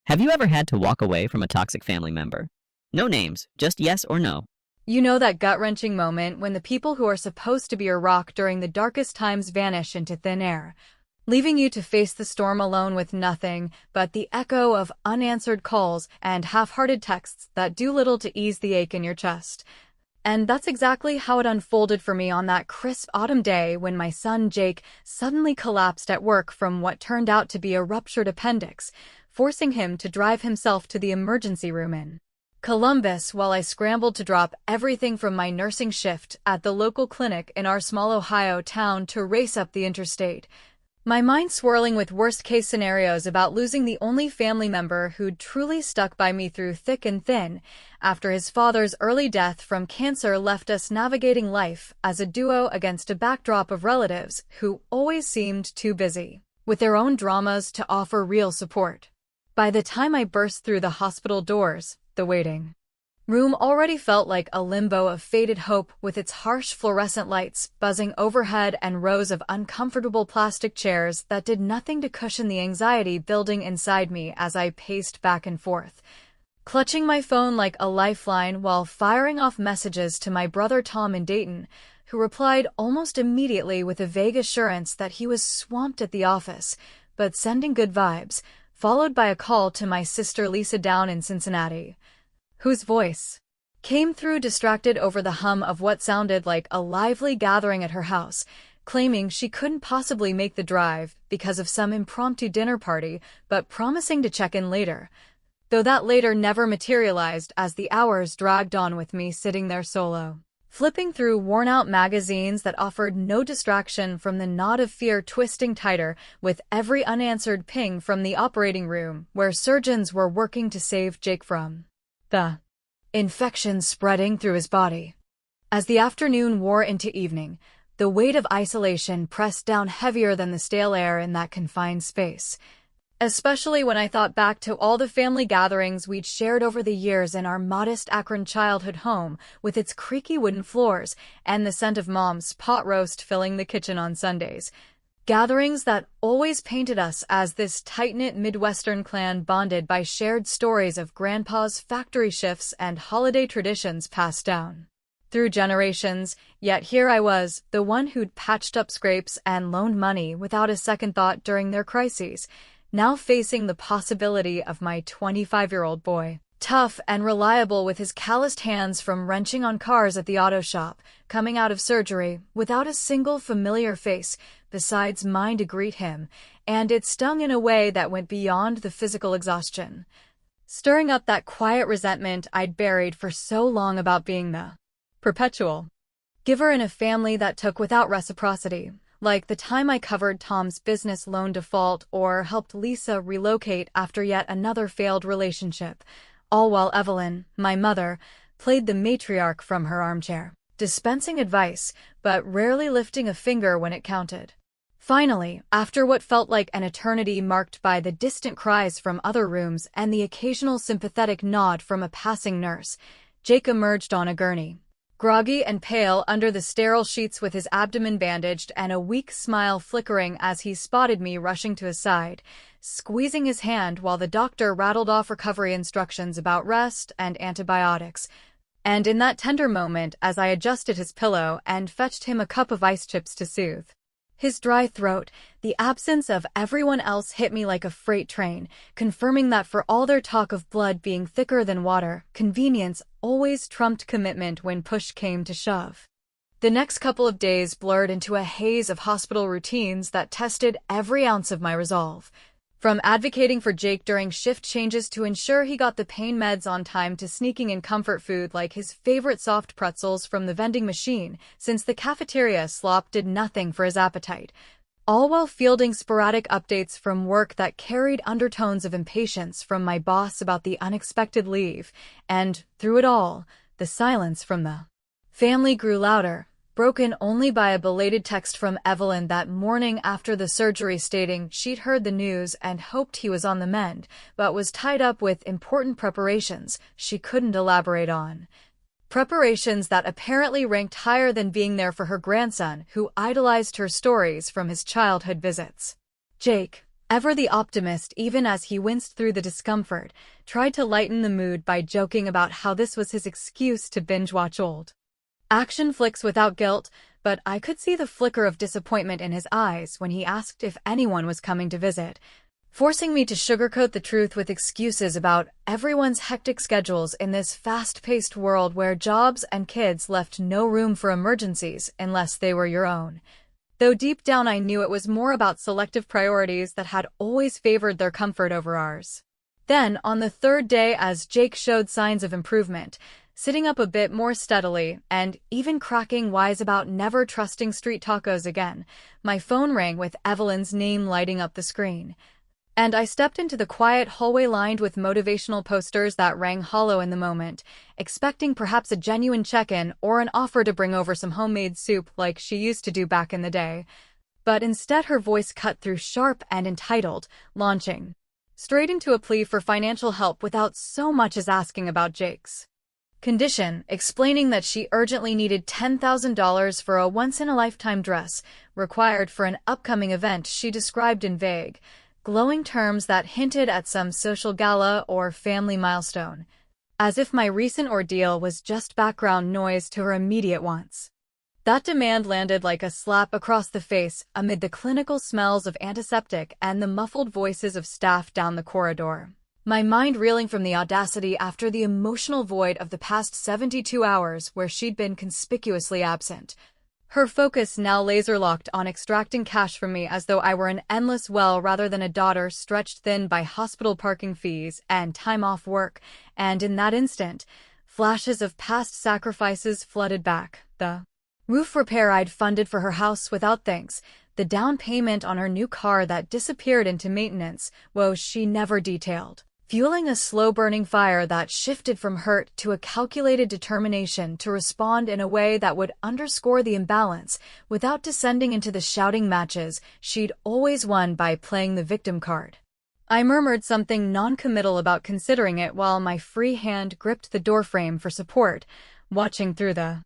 Have you ever had to walk away from a toxic family member? No names, just yes or no. You know that gut-wrenching moment when the people who are supposed to be your rock during the darkest times vanish into thin air, leaving you to face the storm alone with nothing but the echo of unanswered calls and half-hearted texts that do little to ease the ache in your chest. And that's exactly how it unfolded for me on that crisp autumn day when my son Jake suddenly collapsed at work from what turned out to be a ruptured appendix, forcing him to drive himself to the emergency room in Columbus while I scrambled to drop everything from my nursing shift at the local clinic in our small Ohio town to race up the interstate. My mind swirling with worst-case scenarios about losing the only family member who'd truly stuck by me through thick and thin, after his father's early death from cancer left us navigating life as a duo against a backdrop of relatives who always seemed too busy with their own dramas to offer real support. By the time I burst through the hospital doors, the waiting room already felt like a limbo of faded hope, with its harsh fluorescent lights buzzing overhead and rows of uncomfortable plastic chairs that did nothing to cushion the anxiety building inside me as I paced back and forth, clutching my phone like a lifeline while firing off messages to my brother Tom in Dayton, who replied almost immediately with a vague assurance that he was swamped at the office, but sending good vibes, followed by a call to my sister Lisa down in Cincinnati, whose voice came through distracted over the hum of what sounded like a lively gathering at her house, claiming she couldn't possibly make the drive because of some impromptu dinner party, but promising to check in later, though that later never materialized as the hours dragged on with me sitting there solo, flipping through worn-out magazines that offered no distraction from the knot of fear twisting tighter with every unanswered ping from the operating room where surgeons were working to save Jake from the infection spreading through his body. As the afternoon wore into evening, the weight of isolation pressed down heavier than the stale air in that confined space, especially when I thought back to all the family gatherings we'd shared over the years in our modest Akron childhood home with its creaky wooden floors and the scent of Mom's pot roast filling the kitchen on Sundays. Gatherings that always painted us as this tight-knit Midwestern clan bonded by shared stories of Grandpa's factory shifts and holiday traditions passed down through generations, yet here I was, the one who'd patched up scrapes and loaned money without a second thought during their crises, now facing the possibility of my 25-year-old boy, tough and reliable with his calloused hands from wrenching on cars at the auto shop, coming out of surgery without a single familiar face besides mine to greet him, and it stung in a way that went beyond the physical exhaustion, stirring up that quiet resentment I'd buried for so long about being the perpetual giver in a family that took without reciprocity, like the time I covered Tom's business loan default or helped Lisa relocate after yet another failed relationship, all while Evelyn, my mother, played the matriarch from her armchair, dispensing advice, but rarely lifting a finger when it counted. Finally, after what felt like an eternity marked by the distant cries from other rooms and the occasional sympathetic nod from a passing nurse, Jake emerged on a gurney, groggy and pale under the sterile sheets with his abdomen bandaged and a weak smile flickering as he spotted me rushing to his side, squeezing his hand while the doctor rattled off recovery instructions about rest and antibiotics. And in that tender moment, as I adjusted his pillow and fetched him a cup of ice chips to soothe his dry throat, the absence of everyone else hit me like a freight train, confirming that for all their talk of blood being thicker than water, convenience always trumped commitment when push came to shove. The next couple of days blurred into a haze of hospital routines that tested every ounce of my resolve. From advocating for Jake during shift changes to ensure he got the pain meds on time to sneaking in comfort food like his favorite soft pretzels from the vending machine, since the cafeteria slop did nothing for his appetite, all while fielding sporadic updates from work that carried undertones of impatience from my boss about the unexpected leave, and, through it all, the silence from the family grew louder, broken only by a belated text from Evelyn that morning after the surgery stating she'd heard the news and hoped he was on the mend, but was tied up with important preparations she couldn't elaborate on. Preparations that apparently ranked higher than being there for her grandson, who idolized her stories from his childhood visits. Jake, Ever the optimist, even as he winced through the discomfort, tried to lighten the mood by joking about how this was his excuse to binge-watch old action flicks without guilt, but I could see the flicker of disappointment in his eyes when he asked if anyone was coming to visit, forcing me to sugarcoat the truth with excuses about everyone's hectic schedules in this fast-paced world where jobs and kids left no room for emergencies unless they were your own. Though deep down I knew it was more about selective priorities that had always favored their comfort over ours. Then, on the third day, as Jake showed signs of improvement, sitting up a bit more steadily, and even cracking wise about never trusting street tacos again, my phone rang with Evelyn's name lighting up the screen. And I stepped into the quiet hallway lined with motivational posters that rang hollow in the moment, expecting perhaps a genuine check-in or an offer to bring over some homemade soup like she used to do back in the day. But instead her voice cut through sharp and entitled, launching straight into a plea for financial help without so much as asking about Jake's condition, explaining that she urgently needed $10,000 for a once-in-a-lifetime dress required for an upcoming event she described in vague, glowing terms that hinted at some social gala or family milestone, as if my recent ordeal was just background noise to her immediate wants. That demand landed like a slap across the face amid the clinical smells of antiseptic and the muffled voices of staff down the corridor, my mind reeling from the audacity after the emotional void of the past 72 hours where she'd been conspicuously absent. Her focus now laser-locked on extracting cash from me as though I were an endless well rather than a daughter stretched thin by hospital parking fees and time off work, and in that instant, flashes of past sacrifices flooded back. The roof repair I'd funded for her house without thanks, the down payment on her new car that disappeared into maintenance, woes she never detailed, fueling a slow-burning fire that shifted from hurt to a calculated determination to respond in a way that would underscore the imbalance without descending into the shouting matches she'd always won by playing the victim card. I murmured something non-committal about considering it while my free hand gripped the doorframe for support, watching through the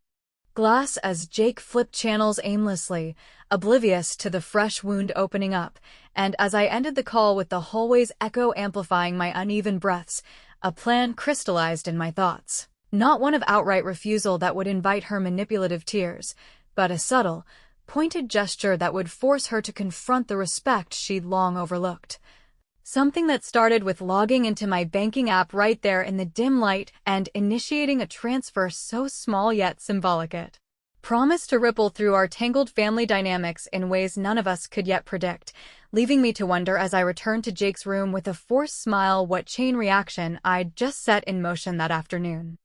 glass as Jake flipped channels aimlessly, oblivious to the fresh wound opening up, and as I ended the call with the hallway's echo amplifying my uneven breaths, a plan crystallized in my thoughts. Not one of outright refusal that would invite her manipulative tears, but a subtle, pointed gesture that would force her to confront the respect she'd long overlooked. Something that started with logging into my banking app right there in the dim light and initiating a transfer so small yet symbolic it promised to ripple through our tangled family dynamics in ways none of us could yet predict, leaving me to wonder as I returned to Jake's room with a forced smile what chain reaction I'd just set in motion that afternoon.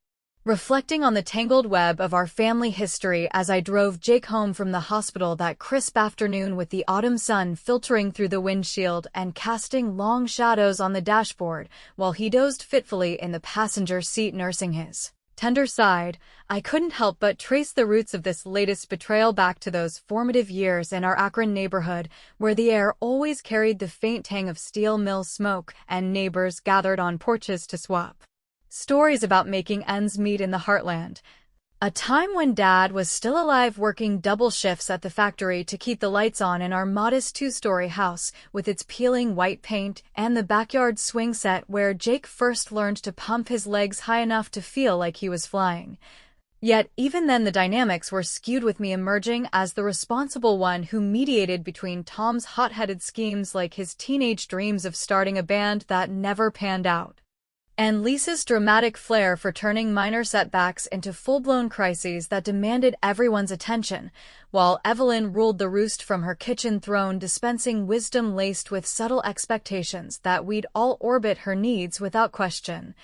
Reflecting on the tangled web of our family history as I drove Jake home from the hospital that crisp afternoon with the autumn sun filtering through the windshield and casting long shadows on the dashboard while he dozed fitfully in the passenger seat nursing his tender side, I couldn't help but trace the roots of this latest betrayal back to those formative years in our Akron neighborhood where the air always carried the faint tang of steel mill smoke and neighbors gathered on porches to swap stories about making ends meet in the heartland. A time when Dad was still alive working double shifts at the factory to keep the lights on in our modest two-story house with its peeling white paint and the backyard swing set where Jake first learned to pump his legs high enough to feel like he was flying. Yet even then the dynamics were skewed with me emerging as the responsible one who mediated between Tom's hot-headed schemes like his teenage dreams of starting a band that never panned out, and Lisa's dramatic flair for turning minor setbacks into full-blown crises that demanded everyone's attention, while Evelyn ruled the roost from her kitchen throne dispensing wisdom laced with subtle expectations that we'd all orbit her needs without question.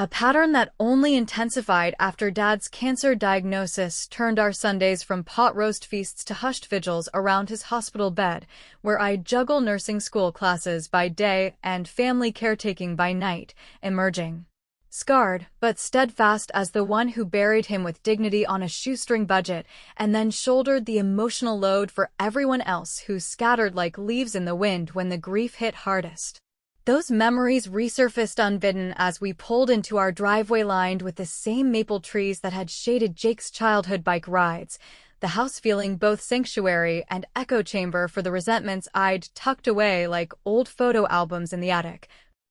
A pattern that only intensified after Dad's cancer diagnosis turned our Sundays from pot roast feasts to hushed vigils around his hospital bed, where I'd juggle nursing school classes by day and family caretaking by night, emerging scarred but steadfast as the one who buried him with dignity on a shoestring budget and then shouldered the emotional load for everyone else who scattered like leaves in the wind when the grief hit hardest. Those memories resurfaced unbidden as we pulled into our driveway lined with the same maple trees that had shaded Jake's childhood bike rides, the house feeling both sanctuary and echo chamber for the resentments I'd tucked away like old photo albums in the attic.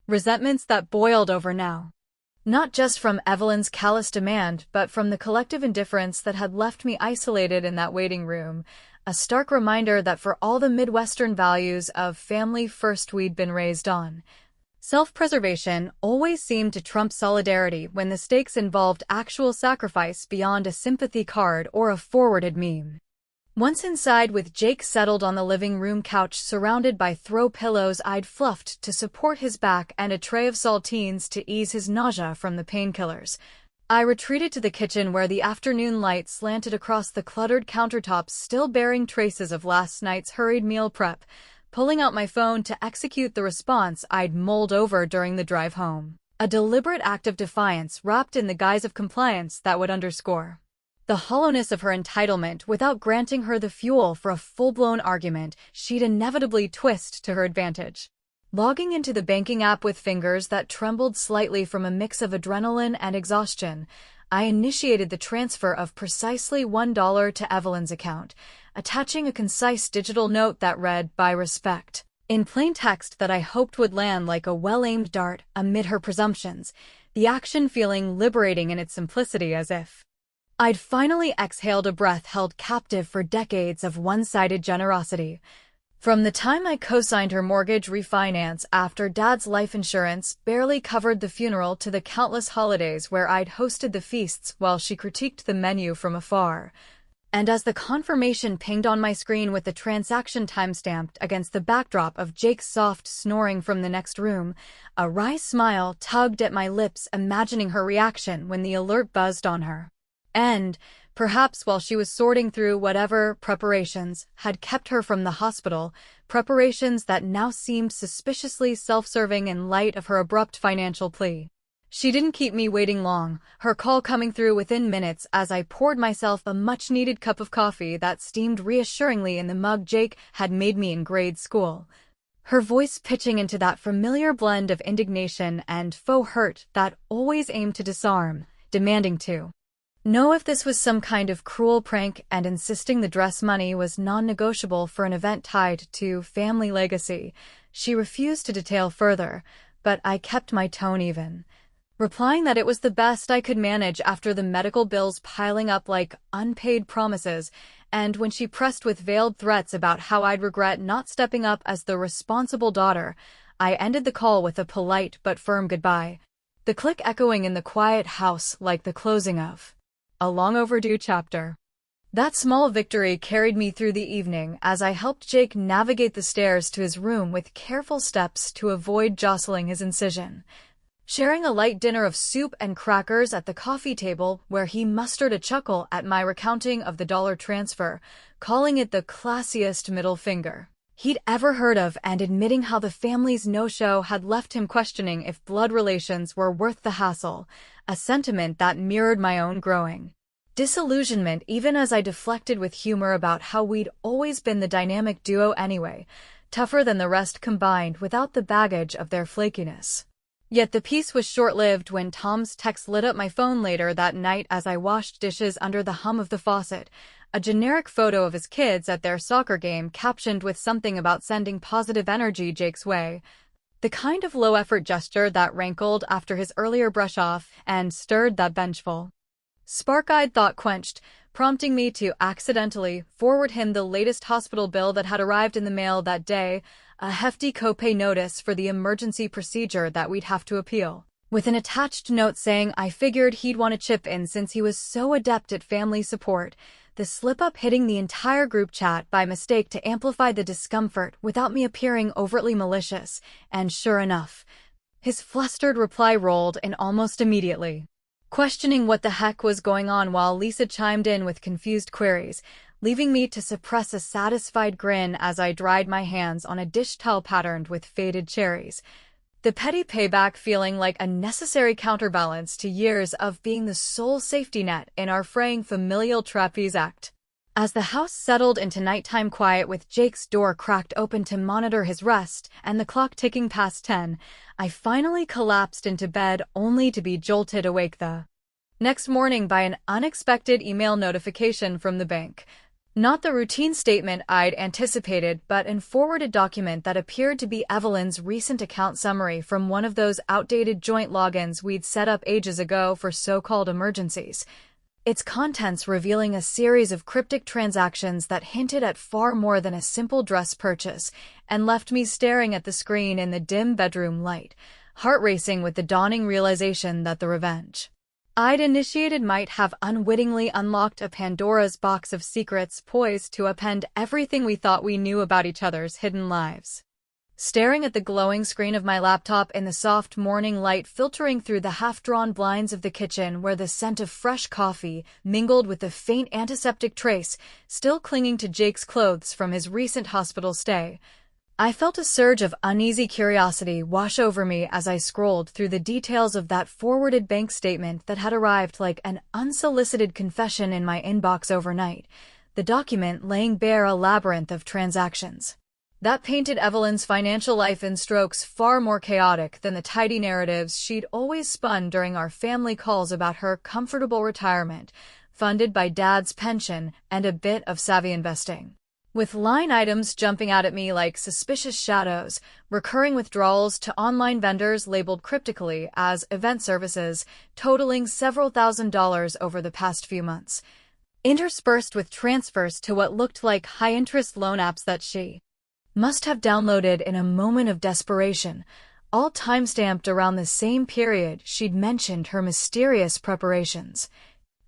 Resentments that boiled over now. Not just from Evelyn's callous demand, but from the collective indifference that had left me isolated in that waiting room, a stark reminder that for all the Midwestern values of family first we'd been raised on, self-preservation always seemed to trump solidarity when the stakes involved actual sacrifice beyond a sympathy card or a forwarded meme. Once inside with Jake settled on the living room couch surrounded by throw pillows I'd fluffed to support his back and a tray of saltines to ease his nausea from the painkillers, I retreated to the kitchen where the afternoon light slanted across the cluttered countertops still bearing traces of last night's hurried meal prep, pulling out my phone to execute the response I'd mulled over during the drive home. A deliberate act of defiance wrapped in the guise of compliance that would underscore the hollowness of her entitlement without granting her the fuel for a full-blown argument she'd inevitably twist to her advantage. Logging into the banking app with fingers that trembled slightly from a mix of adrenaline and exhaustion, I initiated the transfer of precisely $1 to Evelyn's account, attaching a concise digital note that read, "By respect," in plain text that I hoped would land like a well-aimed dart amid her presumptions, the action feeling liberating in its simplicity as if I'd finally exhaled a breath held captive for decades of one-sided generosity. From the time I co-signed her mortgage refinance after Dad's life insurance barely covered the funeral to the countless holidays where I'd hosted the feasts while she critiqued the menu from afar. And as the confirmation pinged on my screen with the transaction timestamped against the backdrop of Jake's soft snoring from the next room, a wry smile tugged at my lips imagining her reaction when the alert buzzed on her. And, perhaps while she was sorting through whatever preparations had kept her from the hospital, preparations that now seemed suspiciously self-serving in light of her abrupt financial plea. She didn't keep me waiting long, her call coming through within minutes as I poured myself a much-needed cup of coffee that steamed reassuringly in the mug Jake had made me in grade school. Her voice pitching into that familiar blend of indignation and faux hurt that always aimed to disarm, demanding to know if this was some kind of cruel prank and insisting the dress money was non-negotiable for an event tied to family legacy. She refused to detail further, but I kept my tone even, replying that it was the best I could manage after the medical bills piling up like unpaid promises, and when she pressed with veiled threats about how I'd regret not stepping up as the responsible daughter, I ended the call with a polite but firm goodbye, the click echoing in the quiet house like the closing of a long overdue chapter. That small victory carried me through the evening as I helped Jake navigate the stairs to his room with careful steps to avoid jostling his incision. Sharing a light dinner of soup and crackers at the coffee table where he mustered a chuckle at my recounting of the dollar transfer, calling it the classiest middle finger he'd ever heard of and admitting how the family's no-show had left him questioning if blood relations were worth the hassle, a sentiment that mirrored my own growing disillusionment even as I deflected with humor about how we'd always been the dynamic duo anyway, tougher than the rest combined without the baggage of their flakiness. Yet the peace was short-lived when Tom's text lit up my phone later that night as I washed dishes under the hum of the faucet, a generic photo of his kids at their soccer game captioned with something about sending positive energy Jake's way, the kind of low-effort gesture that rankled after his earlier brush-off and stirred that vengeful spark-eyed thought quenched, prompting me to accidentally forward him the latest hospital bill that had arrived in the mail that day, a hefty copay notice for the emergency procedure that we'd have to appeal, with an attached note saying I figured he'd want to chip in since he was so adept at family support, the slip-up hitting the entire group chat by mistake to amplify the discomfort without me appearing overtly malicious, and sure enough, his flustered reply rolled in almost immediately, questioning what the heck was going on while Lisa chimed in with confused queries, leaving me to suppress a satisfied grin as I dried my hands on a dish towel patterned with faded cherries, the petty payback feeling like a necessary counterbalance to years of being the sole safety net in our fraying familial trapeze act. As the house settled into nighttime quiet with Jake's door cracked open to monitor his rest and the clock ticking past 10, I finally collapsed into bed only to be jolted awake the next morning by an unexpected email notification from the bank. Not the routine statement I'd anticipated, but a forwarded document that appeared to be Evelyn's recent account summary from one of those outdated joint logins we'd set up ages ago for so-called emergencies. Its contents revealing a series of cryptic transactions that hinted at far more than a simple dress purchase, and left me staring at the screen in the dim bedroom light, heart racing with the dawning realization that the revenge I'd initiated might have unwittingly unlocked a Pandora's box of secrets poised to append everything we thought we knew about each other's hidden lives. Staring at the glowing screen of my laptop in the soft morning light filtering through the half-drawn blinds of the kitchen where the scent of fresh coffee mingled with the faint antiseptic trace still clinging to Jake's clothes from his recent hospital stay, I felt a surge of uneasy curiosity wash over me as I scrolled through the details of that forwarded bank statement that had arrived like an unsolicited confession in my inbox overnight, the document laying bare a labyrinth of transactions that painted Evelyn's financial life in strokes far more chaotic than the tidy narratives she'd always spun during our family calls about her comfortable retirement, funded by Dad's pension and a bit of savvy investing. With line items jumping out at me like suspicious shadows, recurring withdrawals to online vendors labeled cryptically as event services, totaling several $1,000s over the past few months, interspersed with transfers to what looked like high-interest loan apps that she must have downloaded in a moment of desperation, all time-stamped around the same period she'd mentioned her mysterious preparations.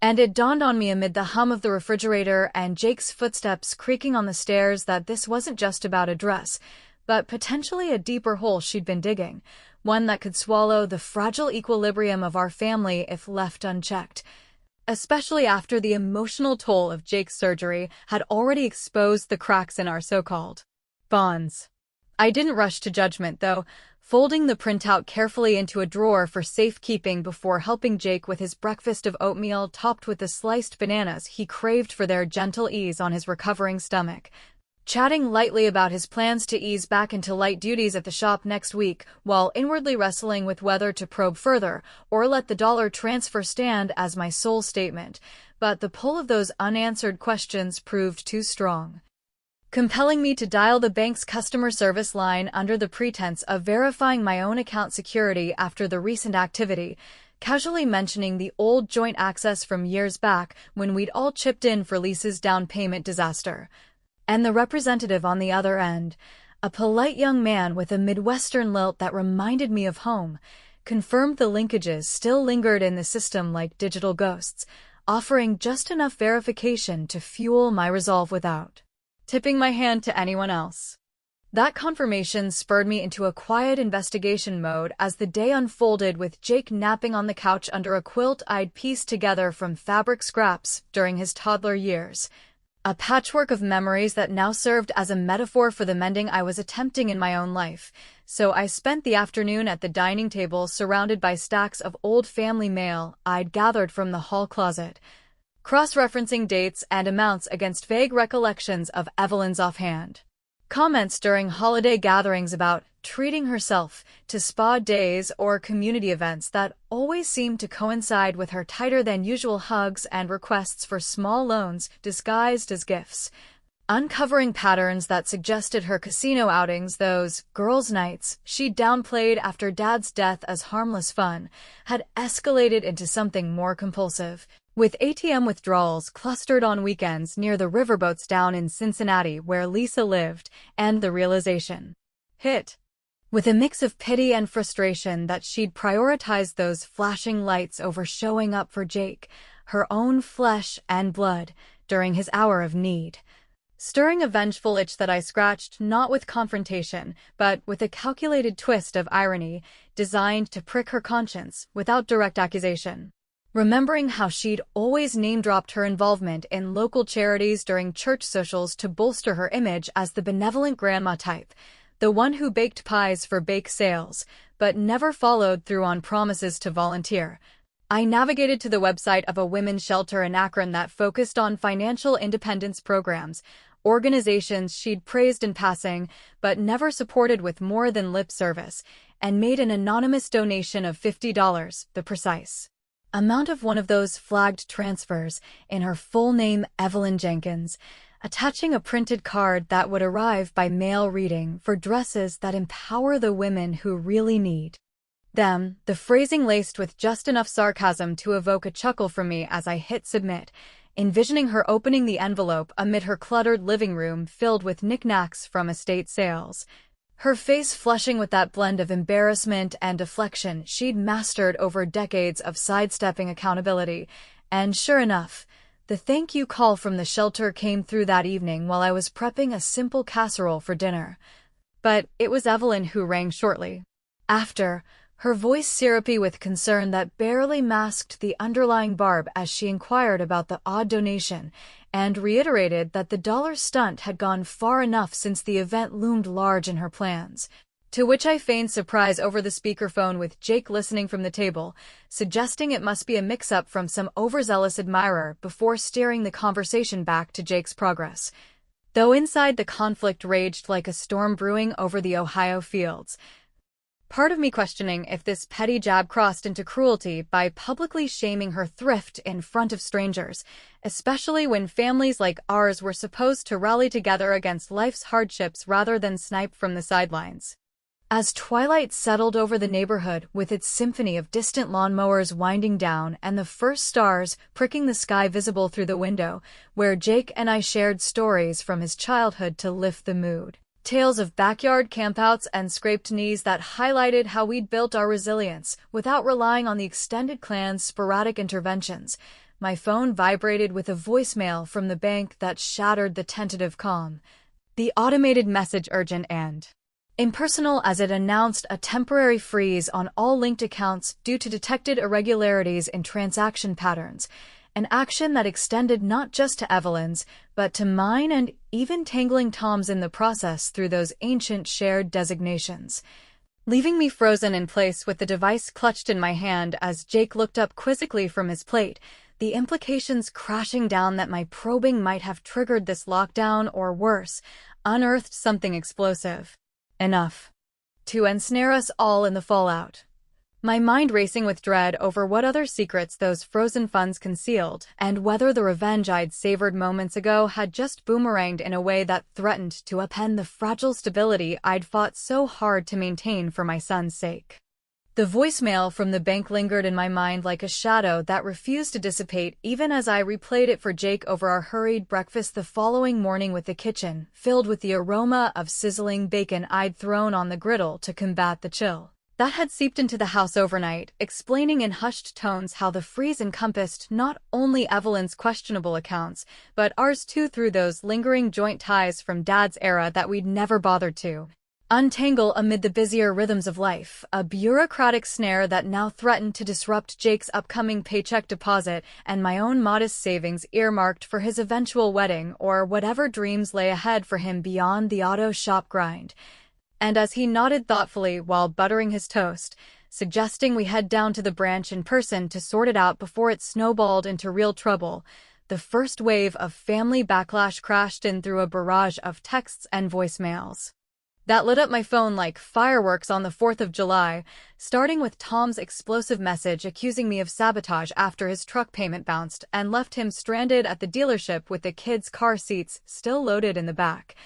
And it dawned on me amid the hum of the refrigerator and Jake's footsteps creaking on the stairs that this wasn't just about a dress, but potentially a deeper hole she'd been digging, one that could swallow the fragile equilibrium of our family if left unchecked, especially after the emotional toll of Jake's surgery had already exposed the cracks in our so-called bonds. I didn't rush to judgment, though, folding the printout carefully into a drawer for safekeeping before helping Jake with his breakfast of oatmeal topped with the sliced bananas he craved for their gentle ease on his recovering stomach, chatting lightly about his plans to ease back into light duties at the shop next week, while inwardly wrestling with whether to probe further or let the dollar transfer stand as my sole statement. But the pull of those unanswered questions proved too strong, compelling me to dial the bank's customer service line under the pretense of verifying my own account security after the recent activity, casually mentioning the old joint access from years back when we'd all chipped in for Lisa's down payment disaster. And the representative on the other end, a polite young man with a Midwestern lilt that reminded me of home, confirmed the linkages still lingered in the system like digital ghosts, offering just enough verification to fuel my resolve without tipping my hand to anyone else. That confirmation spurred me into a quiet investigation mode as the day unfolded, with Jake napping on the couch under a quilt I'd pieced together from fabric scraps during his toddler years, a patchwork of memories that now served as a metaphor for the mending I was attempting in my own life. So I spent the afternoon at the dining table surrounded by stacks of old family mail I'd gathered from the hall closet, cross-referencing dates and amounts against vague recollections of Evelyn's offhand comments during holiday gatherings about treating herself to spa days or community events that always seemed to coincide with her tighter-than-usual hugs and requests for small loans disguised as gifts, uncovering patterns that suggested her casino outings, those girls' nights she downplayed after Dad's death as harmless fun, had escalated into something more compulsive, with ATM withdrawals clustered on weekends near the riverboats down in Cincinnati where Lisa lived, and the realization hit, with a mix of pity and frustration, that she'd prioritized those flashing lights over showing up for Jake, her own flesh and blood, during his hour of need, stirring a vengeful itch that I scratched not with confrontation, but with a calculated twist of irony designed to prick her conscience without direct accusation. Remembering how she'd always name-dropped her involvement in local charities during church socials to bolster her image as the benevolent grandma type, the one who baked pies for bake sales, but never followed through on promises to volunteer, I navigated to the website of a women's shelter in Akron that focused on financial independence programs, organizations she'd praised in passing but never supported with more than lip service, and made an anonymous donation of $50, the precise amount of one of those flagged transfers in her full name Evelyn Jenkins, attaching a printed card that would arrive by mail reading for dresses that empower the women who really need them, the phrasing laced with just enough sarcasm to evoke a chuckle from me as I hit submit, envisioning her opening the envelope amid her cluttered living room filled with knickknacks from estate sales. Her face flushing with that blend of embarrassment and deflection she'd mastered over decades of sidestepping accountability. And sure enough, the thank you call from the shelter came through that evening while I was prepping a simple casserole for dinner. But it was Evelyn who rang shortly after, her voice syrupy with concern that barely masked the underlying barb as she inquired about the odd donation and reiterated that the dollar stunt had gone far enough since the event loomed large in her plans. To which I feigned surprise over the speakerphone with Jake listening from the table, suggesting it must be a mix-up from some overzealous admirer before steering the conversation back to Jake's progress. Though inside the conflict raged like a storm brewing over the Ohio fields, part of me questioning if this petty jab crossed into cruelty by publicly shaming her thrift in front of strangers, especially when families like ours were supposed to rally together against life's hardships rather than snipe from the sidelines. As twilight settled over the neighborhood with its symphony of distant lawnmowers winding down and the first stars pricking the sky visible through the window, where Jake and I shared stories from his childhood to lift the mood. Tales of backyard campouts and scraped knees that highlighted how we'd built our resilience without relying on the extended clan's sporadic interventions. My phone vibrated with a voicemail from the bank that shattered the tentative calm. The automated message urgent and impersonal as it announced a temporary freeze on all linked accounts due to detected irregularities in transaction patterns, an action that extended not just to Evelyn's, but to mine and even tangling Tom's in the process through those ancient shared designations. Leaving me frozen in place with the device clutched in my hand as Jake looked up quizzically from his plate, the implications crashing down that my probing might have triggered this lockdown or worse, unearthed something explosive enough to ensnare us all in the fallout. My mind racing with dread over what other secrets those frozen funds concealed, and whether the revenge I'd savored moments ago had just boomeranged in a way that threatened to upend the fragile stability I'd fought so hard to maintain for my son's sake. The voicemail from the bank lingered in my mind like a shadow that refused to dissipate even as I replayed it for Jake over our hurried breakfast the following morning, with the kitchen filled with the aroma of sizzling bacon I'd thrown on the griddle to combat the chill that had seeped into the house overnight, explaining in hushed tones how the freeze encompassed not only Evelyn's questionable accounts, but ours too, through those lingering joint ties from Dad's era that we'd never bothered to untangle amid the busier rhythms of life, a bureaucratic snare that now threatened to disrupt Jake's upcoming paycheck deposit and my own modest savings earmarked for his eventual wedding or whatever dreams lay ahead for him beyond the auto shop grind. And as he nodded thoughtfully while buttering his toast, suggesting we head down to the branch in person to sort it out before it snowballed into real trouble, the first wave of family backlash crashed in through a barrage of texts and voicemails that lit up my phone like fireworks on the 4th of July, starting with Tom's explosive message accusing me of sabotage after his truck payment bounced and left him stranded at the dealership with the kids' car seats still loaded in the back.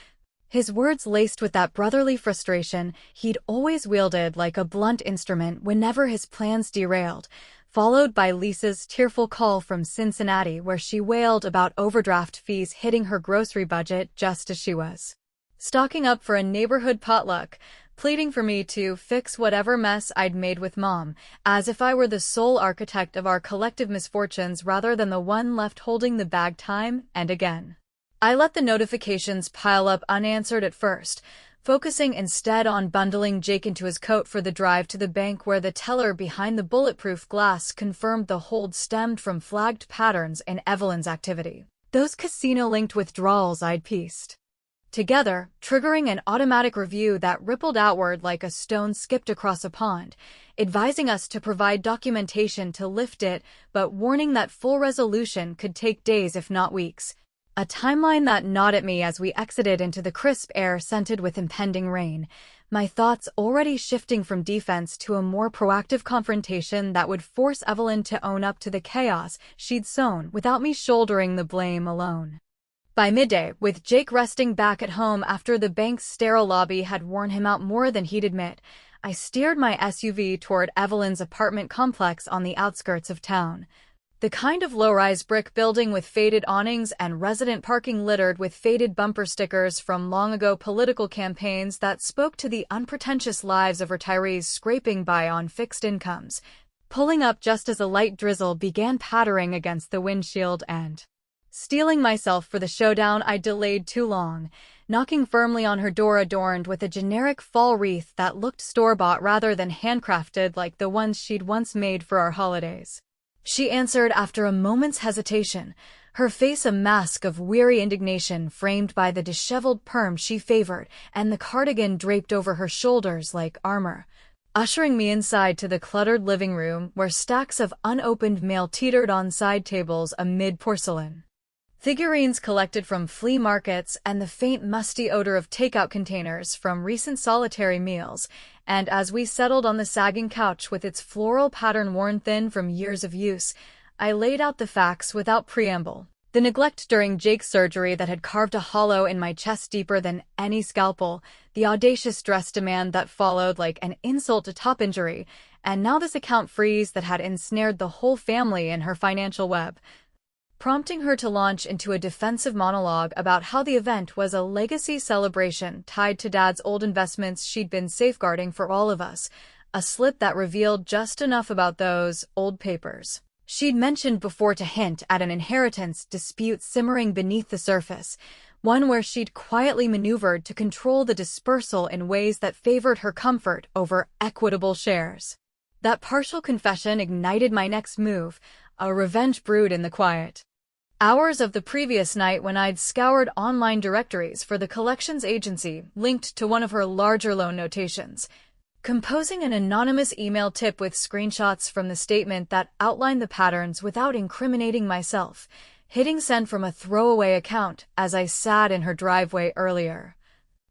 His words laced with that brotherly frustration he'd always wielded like a blunt instrument whenever his plans derailed, followed by Lisa's tearful call from Cincinnati where she wailed about overdraft fees hitting her grocery budget just as she was stocking up for a neighborhood potluck, pleading for me to fix whatever mess I'd made with Mom, as if I were the sole architect of our collective misfortunes rather than the one left holding the bag time and again. I let the notifications pile up unanswered at first, focusing instead on bundling Jake into his coat for the drive to the bank, where the teller behind the bulletproof glass confirmed the hold stemmed from flagged patterns in Evelyn's activity. Those casino-linked withdrawals I'd pieced together, triggering an automatic review that rippled outward like a stone skipped across a pond, advising us to provide documentation to lift it, but warning that full resolution could take days if not weeks. A timeline that gnawed at me as we exited into the crisp air scented with impending rain, my thoughts already shifting from defense to a more proactive confrontation that would force Evelyn to own up to the chaos she'd sown without me shouldering the blame alone. By midday, with Jake resting back at home after the bank's sterile lobby had worn him out more than he'd admit, I steered my SUV toward Evelyn's apartment complex on the outskirts of town. The kind of low-rise brick building with faded awnings and resident parking littered with faded bumper stickers from long-ago political campaigns that spoke to the unpretentious lives of retirees scraping by on fixed incomes, pulling up just as a light drizzle began pattering against the windshield and, steeling myself for the showdown, I delayed too long, knocking firmly on her door adorned with a generic fall wreath that looked store-bought rather than handcrafted like the ones she'd once made for our holidays. She answered after a moment's hesitation, her face a mask of weary indignation framed by the disheveled perm she favored and the cardigan draped over her shoulders like armor, ushering me inside to the cluttered living room where stacks of unopened mail teetered on side tables amid porcelain figurines collected from flea markets and the faint musty odor of takeout containers from recent solitary meals, and as we settled on the sagging couch with its floral pattern worn thin from years of use, I laid out the facts without preamble. The neglect during Jake's surgery that had carved a hollow in my chest deeper than any scalpel, the audacious dress demand that followed like an insult to top injury, and now this account freeze that had ensnared the whole family in her financial web, prompting her to launch into a defensive monologue about how the event was a legacy celebration tied to Dad's old investments she'd been safeguarding for all of us, a slip that revealed just enough about those old papers she'd mentioned before to hint at an inheritance dispute simmering beneath the surface, one where she'd quietly maneuvered to control the dispersal in ways that favored her comfort over equitable shares. That partial confession ignited my next move, a revenge brewed in the quiet hours of the previous night when I'd scoured online directories for the collections agency linked to one of her larger loan notations, composing an anonymous email tip with screenshots from the statement that outlined the patterns without incriminating myself, hitting send from a throwaway account as I sat in her driveway earlier.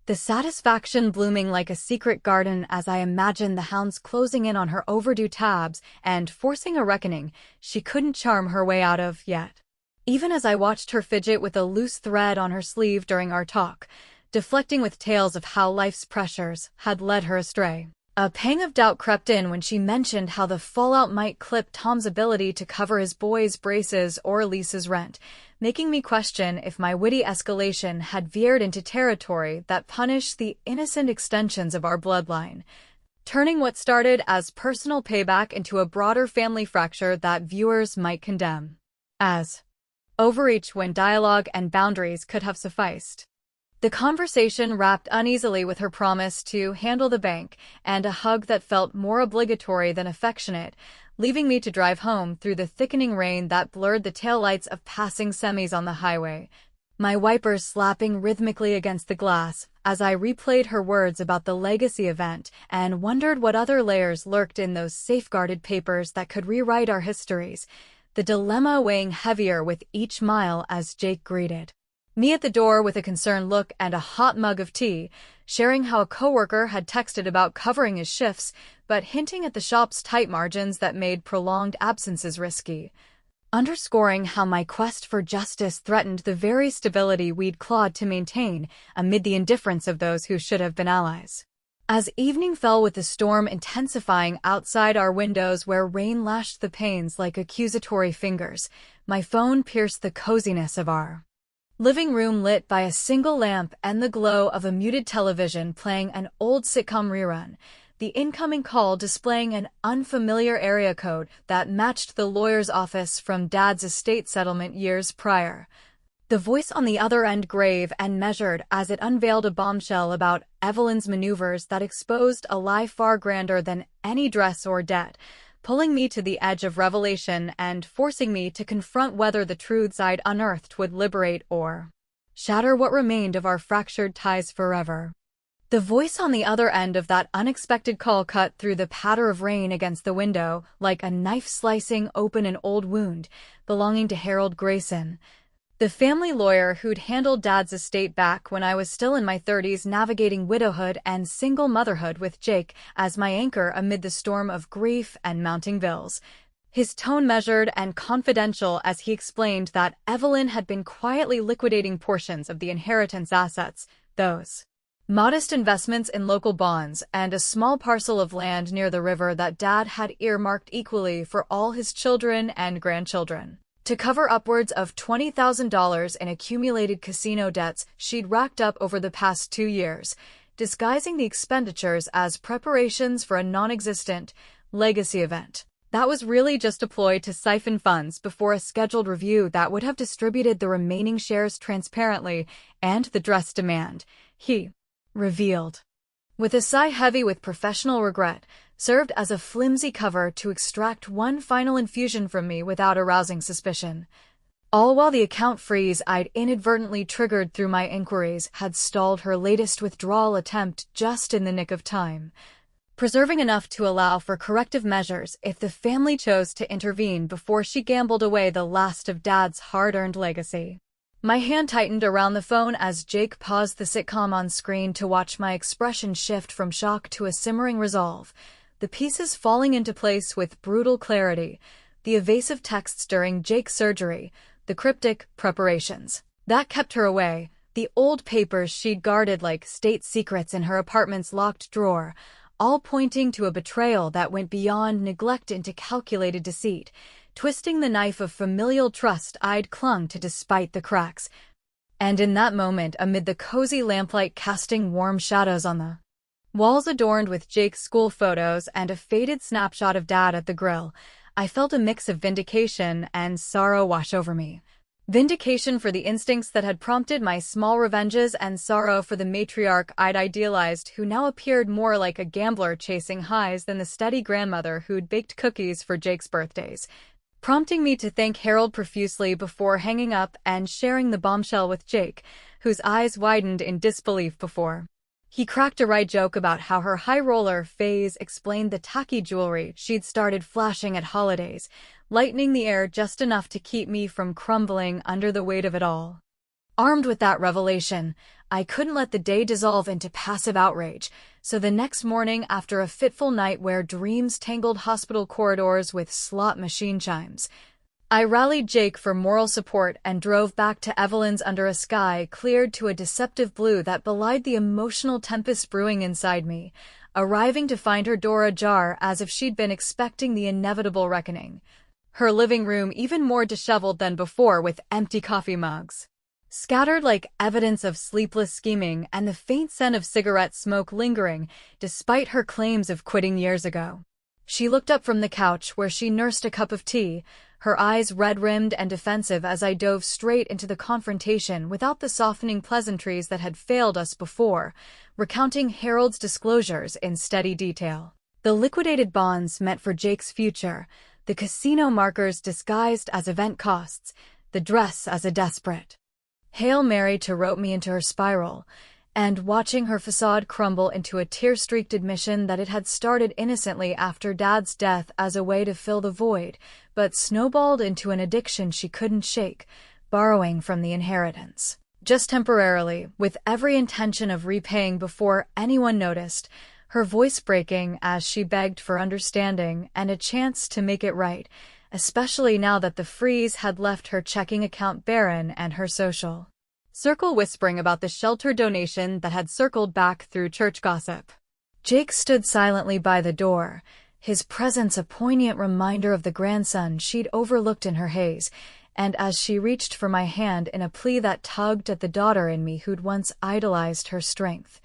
The satisfaction blooming like a secret garden as I imagined the hounds closing in on her overdue tabs and forcing a reckoning she couldn't charm her way out of yet. Even as I watched her fidget with a loose thread on her sleeve during our talk, deflecting with tales of how life's pressures had led her astray, a pang of doubt crept in when she mentioned how the fallout might clip Tom's ability to cover his boys' braces or Lisa's rent, making me question if my witty escalation had veered into territory that punished the innocent extensions of our bloodline, turning what started as personal payback into a broader family fracture that viewers might condemn as overreach when dialogue and boundaries could have sufficed. The conversation wrapped uneasily with her promise to handle the bank and a hug that felt more obligatory than affectionate, leaving me to drive home through the thickening rain that blurred the taillights of passing semis on the highway, my wipers slapping rhythmically against the glass as I replayed her words about the legacy event and wondered what other layers lurked in those safeguarded papers that could rewrite our histories, the dilemma weighing heavier with each mile as Jake greeted me at the door with a concerned look and a hot mug of tea, sharing how a coworker had texted about covering his shifts, but hinting at the shop's tight margins that made prolonged absences risky, underscoring how my quest for justice threatened the very stability we'd clawed to maintain amid the indifference of those who should have been allies. As evening fell with the storm intensifying outside our windows where rain lashed the panes like accusatory fingers, my phone pierced the coziness of our living room lit by a single lamp and the glow of a muted television playing an old sitcom rerun, the incoming call displaying an unfamiliar area code that matched the lawyer's office from Dad's estate settlement years prior. The voice on the other end grave and measured as it unveiled a bombshell about Evelyn's maneuvers that exposed a lie far grander than any dress or debt, pulling me to the edge of revelation and forcing me to confront whether the truths I'd unearthed would liberate or shatter what remained of our fractured ties forever. The voice on the other end of that unexpected call cut through the patter of rain against the window like a knife slicing open an old wound belonging to Harold Grayson, The family lawyer who'd handled Dad's estate back when I was still in my 30s, navigating widowhood and single motherhood with Jake as my anchor amid the storm of grief and mounting bills. His tone measured and confidential as he explained that Evelyn had been quietly liquidating portions of the inheritance assets, those modest investments in local bonds and a small parcel of land near the river that Dad had earmarked equally for all his children and grandchildren, to cover upwards of $20,000 in accumulated casino debts she'd racked up over the past 2 years, disguising the expenditures as preparations for a non-existent legacy event. That was really just a ploy to siphon funds before a scheduled review that would have distributed the remaining shares transparently and the dress demand, he revealed. With a sigh heavy with professional regret, served as a flimsy cover to extract one final infusion from me without arousing suspicion. All while the account freeze I'd inadvertently triggered through my inquiries had stalled her latest withdrawal attempt just in the nick of time, preserving enough to allow for corrective measures if the family chose to intervene before she gambled away the last of Dad's hard-earned legacy. My hand tightened around the phone as Jake paused the sitcom on screen to watch my expression shift from shock to a simmering resolve, the pieces falling into place with brutal clarity, the evasive texts during Jake's surgery, the cryptic preparations that kept her away, the old papers she'd guarded like state secrets in her apartment's locked drawer, all pointing to a betrayal that went beyond neglect into calculated deceit, twisting the knife of familial trust I'd clung to despite the cracks. And in that moment, amid the cozy lamplight casting warm shadows on the walls adorned with Jake's school photos and a faded snapshot of Dad at the grill, I felt a mix of vindication and sorrow wash over me. Vindication for the instincts that had prompted my small revenges, and sorrow for the matriarch I'd idealized, who now appeared more like a gambler chasing highs than the steady grandmother who'd baked cookies for Jake's birthdays, prompting me to thank Harold profusely before hanging up and sharing the bombshell with Jake, whose eyes widened in disbelief before he cracked a wry joke about how her high roller phase explained the tacky jewelry she'd started flashing at holidays, lightening the air just enough to keep me from crumbling under the weight of it all. Armed with that revelation, I couldn't let the day dissolve into passive outrage, so the next morning, after a fitful night where dreams tangled hospital corridors with slot machine chimes, I rallied Jake for moral support and drove back to Evelyn's under a sky cleared to a deceptive blue that belied the emotional tempest brewing inside me, arriving to find her door ajar as if she'd been expecting the inevitable reckoning. Her living room even more disheveled than before, with empty coffee mugs scattered like evidence of sleepless scheming and the faint scent of cigarette smoke lingering despite her claims of quitting years ago. She looked up from the couch where she nursed a cup of tea, her eyes red-rimmed and defensive as I dove straight into the confrontation without the softening pleasantries that had failed us before, recounting Harold's disclosures in steady detail. The liquidated bonds meant for Jake's future, the casino markers disguised as event costs, the dress as a desperate Hail Mary to rope me into her spiral, and watching her facade crumble into a tear-streaked admission that it had started innocently after Dad's death as a way to fill the void, but snowballed into an addiction she couldn't shake, borrowing from the inheritance. Just temporarily, with every intention of repaying before anyone noticed, her voice breaking as she begged for understanding and a chance to make it right, especially now that the freeze had left her checking account barren and her social circle whispering about the shelter donation that had circled back through church gossip. Jake stood silently by the door, his presence a poignant reminder of the grandson she'd overlooked in her haze, and as she reached for my hand in a plea that tugged at the daughter in me who'd once idolized her strength,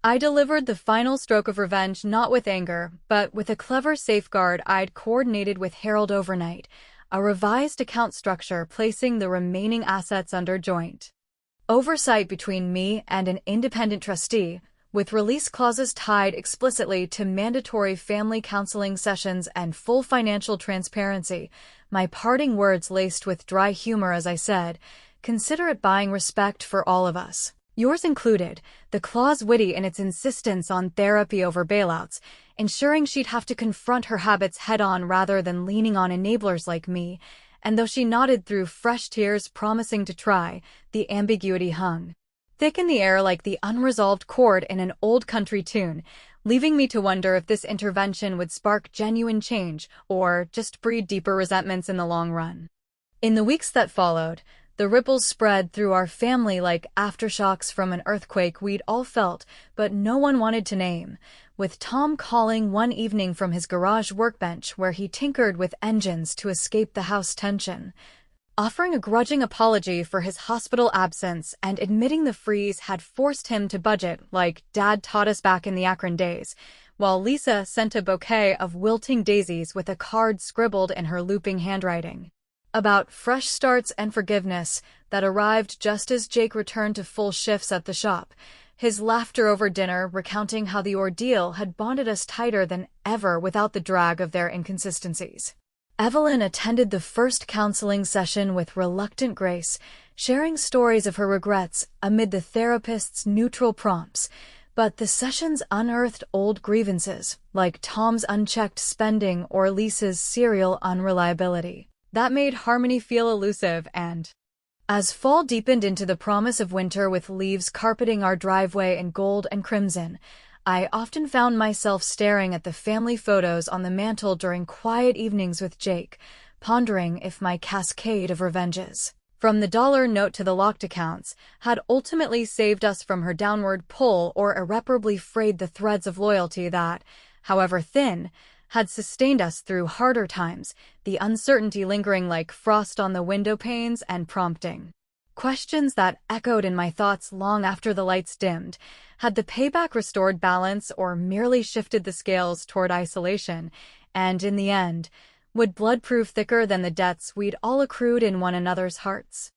I delivered the final stroke of revenge not with anger, but with a clever safeguard I'd coordinated with Harold overnight, a revised account structure placing the remaining assets under joint oversight between me and an independent trustee, with release clauses tied explicitly to mandatory family counseling sessions and full financial transparency, my parting words laced with dry humor as I said, "Consider it buying respect for all of us, yours included," the clause witty in its insistence on therapy over bailouts, ensuring she'd have to confront her habits head-on rather than leaning on enablers like me, and though she nodded through fresh tears promising to try, the ambiguity hung thick in the air like the unresolved chord in an old country tune, leaving me to wonder if this intervention would spark genuine change or just breed deeper resentments in the long run. In the weeks that followed, the ripples spread through our family like aftershocks from an earthquake we'd all felt, but no one wanted to name, with Tom calling one evening from his garage workbench where he tinkered with engines to escape the house tension, offering a grudging apology for his hospital absence and admitting the freeze had forced him to budget like Dad taught us back in the Akron days, while Lisa sent a bouquet of wilting daisies with a card scribbled in her looping handwriting about fresh starts and forgiveness that arrived just as Jake returned to full shifts at the shop, his laughter over dinner recounting how the ordeal had bonded us tighter than ever without the drag of their inconsistencies. Evelyn attended the first counseling session with reluctant grace, sharing stories of her regrets amid the therapist's neutral prompts, but the sessions unearthed old grievances, like Tom's unchecked spending or Lisa's serial unreliability. That made Harmony feel elusive, and as fall deepened into the promise of winter with leaves carpeting our driveway in gold and crimson, I often found myself staring at the family photos on the mantel during quiet evenings with Jake, pondering if my cascade of revenges, from the dollar note to the locked accounts, had ultimately saved us from her downward pull or irreparably frayed the threads of loyalty that, however thin, had sustained us through harder times, the uncertainty lingering like frost on the window panes and prompting questions that echoed in my thoughts long after the lights dimmed. Had the payback restored balance or merely shifted the scales toward isolation? And in the end, would blood prove thicker than the debts we'd all accrued in one another's hearts?